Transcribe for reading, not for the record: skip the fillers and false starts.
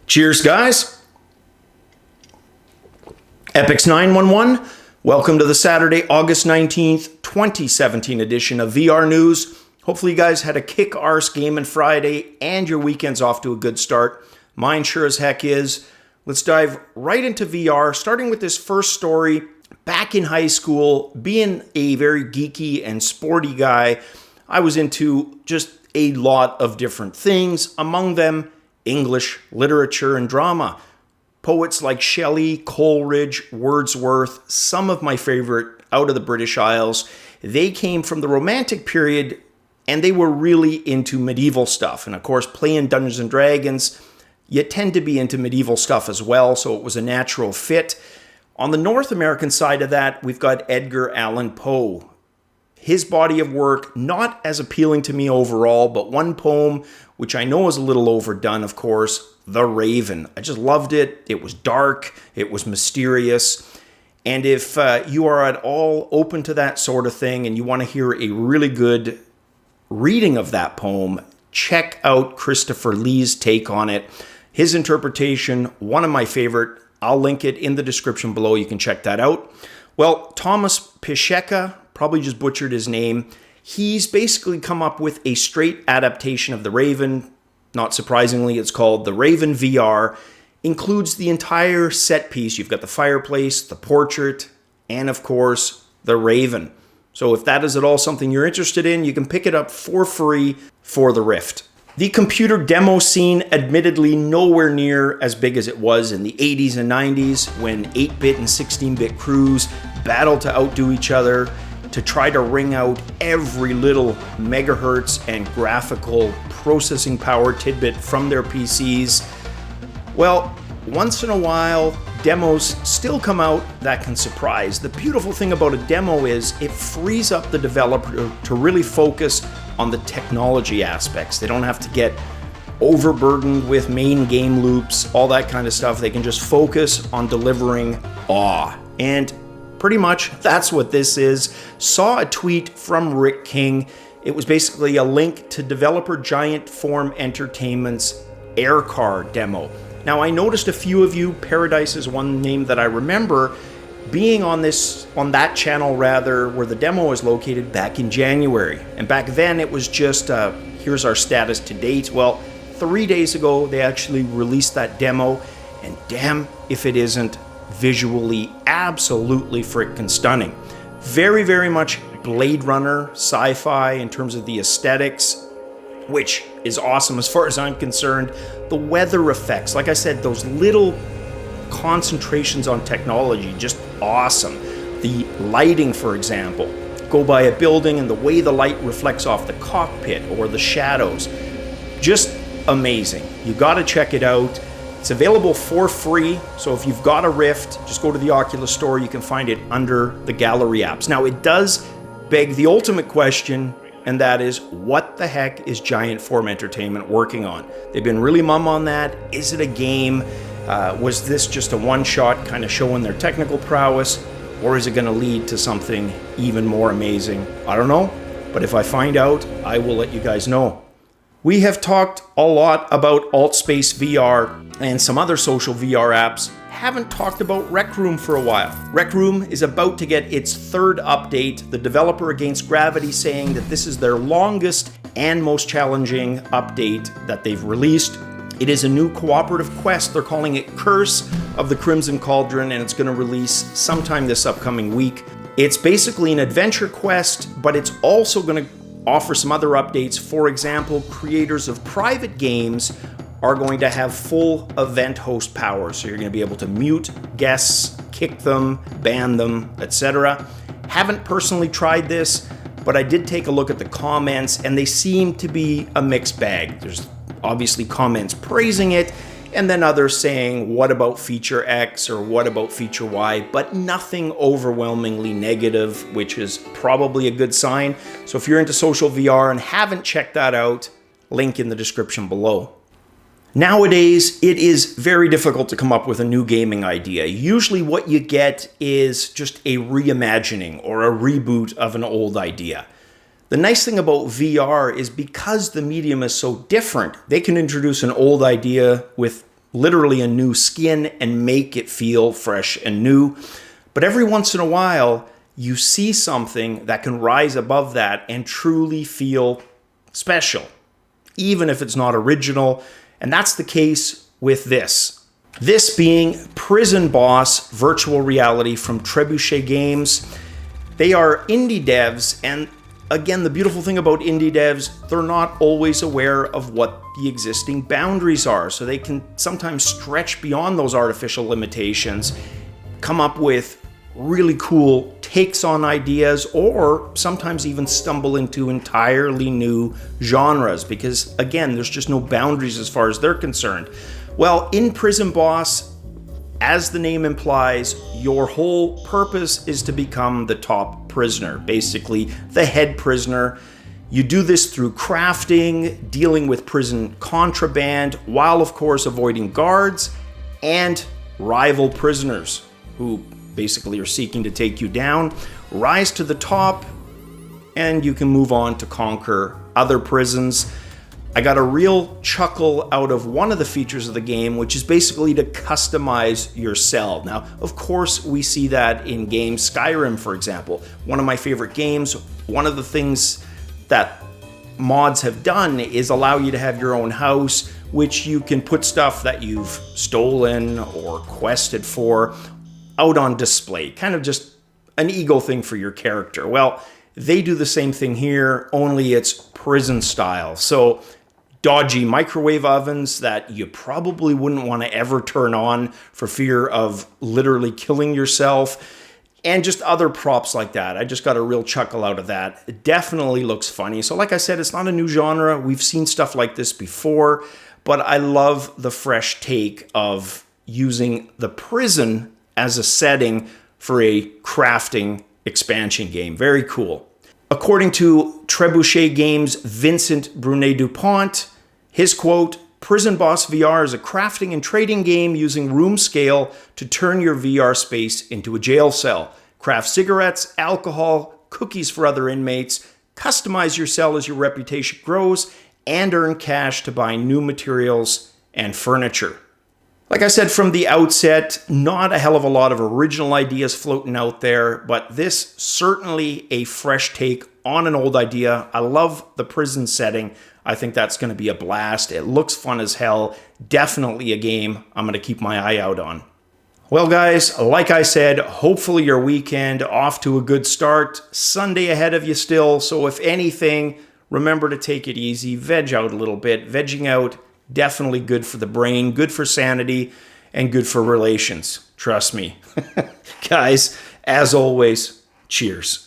Cheers, guys. Epix 911, welcome to the Saturday, August 19th, 2017 edition of VR News. Hopefully you guys had a kick-arse game on Friday and your weekend's off to a good start. Mine sure as heck is. Let's dive right into VR, starting with this first story. Back in high school, being a very geeky and sporty guy, I was into just a lot of different things, among them English, literature, and drama. Poets like Shelley, Coleridge, Wordsworth, some of my favorite out of the British Isles, they came from the Romantic period and they were really into medieval stuff. And of course, playing Dungeons and Dragons, you tend to be into medieval stuff as well, so it was a natural fit. On the North American side of that, we've got Edgar Allen Poe. His body of work, not as appealing to me overall, but one poem, which I know is a little overdone, of course, The Raven. I just loved it. It was dark. It was mysterious. And if you are at all open to that sort of thing and you want to hear a really good reading of that poem, check out Christopher Lee's take on it. His interpretation, one of my favorite. I'll link it in the description below. You can check that out. Well, Thomas Piszczeka, probably just butchered his name. He's basically come up with a straight adaptation of The Raven. Not surprisingly, it's called The Raven VR. Includes the entire set piece. You've got the fireplace, the portrait, and of course, the Raven. So if that is at all something you're interested in, you can pick it up for free for the Rift. The computer demo scene, admittedly nowhere near as big as it was in the 80s and 90s when 8-bit and 16-bit crews battled to outdo each other to try to wring out every little megahertz and graphical processing power tidbit from their PCs. Well, once in a while, demos still come out that can surprise. The beautiful thing about a demo is it frees up the developer to really focus on the technology aspects. They don't have to get overburdened with main game loops, all that kind of stuff. They can just focus on delivering awe. And pretty much that's what this is. Saw a tweet from Rick King. It was basically a link to developer Giant Form Entertainment's Aircar Demo. Now, I noticed a few of you, Paradise is one name that I remember, being on that channel rather, where the demo is located back in January. And back then it was just, here's our status to date. Well, 3 days ago, they actually released that demo, and damn if it isn't visually absolutely frickin' stunning. Very, very much Blade Runner sci-fi in terms of the aesthetics, which is awesome as far as I'm concerned. The weather effects, like I said, those little concentrations on technology, just awesome. The lighting, for example, go by a building and the way the light reflects off the cockpit or the shadows, just amazing. You gotta check it out. It's available for free, so if you've got a Rift, just go to the Oculus store. You can find it under the gallery apps. Now, it does beg the ultimate question, and that is, what the heck is Giant Form Entertainment working on? They've been really mum on that. Is it a game? Was this just a one-shot kind of showing their technical prowess? Or is it going to lead to something even more amazing? I don't know, but if I find out, I will let you guys know. We have talked a lot about AltSpace VR and some other social VR apps. Haven't talked about Rec Room for a while. Rec Room is about to get its third update. The developer Against Gravity saying that this is their longest and most challenging update that they've released. It is a new cooperative quest. They're calling it Curse of the Crimson Cauldron, and it's going to release sometime this upcoming week. It's basically an adventure quest, but it's also going to offer some other updates. For example, creators of private games are going to have full event host power. So you're going to be able to mute guests, kick them, ban them, etc. Haven't personally tried this, but I did take a look at the comments and they seem to be a mixed bag. There's obviously comments praising it, and then others saying, what about feature X or what about feature Y, but nothing overwhelmingly negative, which is probably a good sign. So if you're into social VR and haven't checked that out, link in the description below. Nowadays, it is very difficult to come up with a new gaming idea. Usually what you get is just a reimagining or a reboot of an old idea. The nice thing about VR is because the medium is so different, they can introduce an old idea with literally a new skin and make it feel fresh and new. But every once in a while, you see something that can rise above that and truly feel special, even if it's not original. And that's the case with this. This being Prison Boss Virtual Reality from Trebuchet Games. They are indie devs, and again, the beautiful thing about indie devs, they're not always aware of what the existing boundaries are. So they can sometimes stretch beyond those artificial limitations, come up with really cool takes on ideas, or sometimes even stumble into entirely new genres because, again, there's just no boundaries as far as they're concerned. Well, in Prison Boss, as the name implies, your whole purpose is to become the top prisoner, basically the head prisoner. You do this through crafting, dealing with prison contraband, while of course avoiding guards and rival prisoners who basically are seeking to take you down. Rise to the top, and you can move on to conquer other prisons. I got a real chuckle out of one of the features of the game, which is basically to customize your cell. Now, of course, we see that in games, Skyrim, for example, one of my favorite games. One of the things that mods have done is allow you to have your own house, which you can put stuff that you've stolen or quested for out on display, kind of just an ego thing for your character. Well, they do the same thing here, only it's prison style. So dodgy microwave ovens that you probably wouldn't want to ever turn on for fear of literally killing yourself, and just other props like that. I just got a real chuckle out of that. It definitely looks funny. So like I said, it's not a new genre. We've seen stuff like this before, but I love the fresh take of using the prison as a setting for a crafting expansion game. Very cool. According to Trebuchet Games' Vincent Brunet-Dupont, his quote, "Prison Boss VR is a crafting and trading game using room scale to turn your VR space into a jail cell. Craft cigarettes, alcohol, cookies for other inmates, customize your cell as your reputation grows, and earn cash to buy new materials and furniture." Like I said from the outset, not a hell of a lot of original ideas floating out there, but this certainly a fresh take on an old idea. I love the prison setting. I think that's going to be a blast. It looks fun as hell. Definitely a game I'm going to keep my eye out on. Well, guys, like I said, hopefully your weekend off to a good start. Sunday ahead of you still, so if anything, remember to take it easy, veg out a little bit. Vegging out, definitely good for the brain, good for sanity, and good for relations. Trust me. Guys, as always, cheers.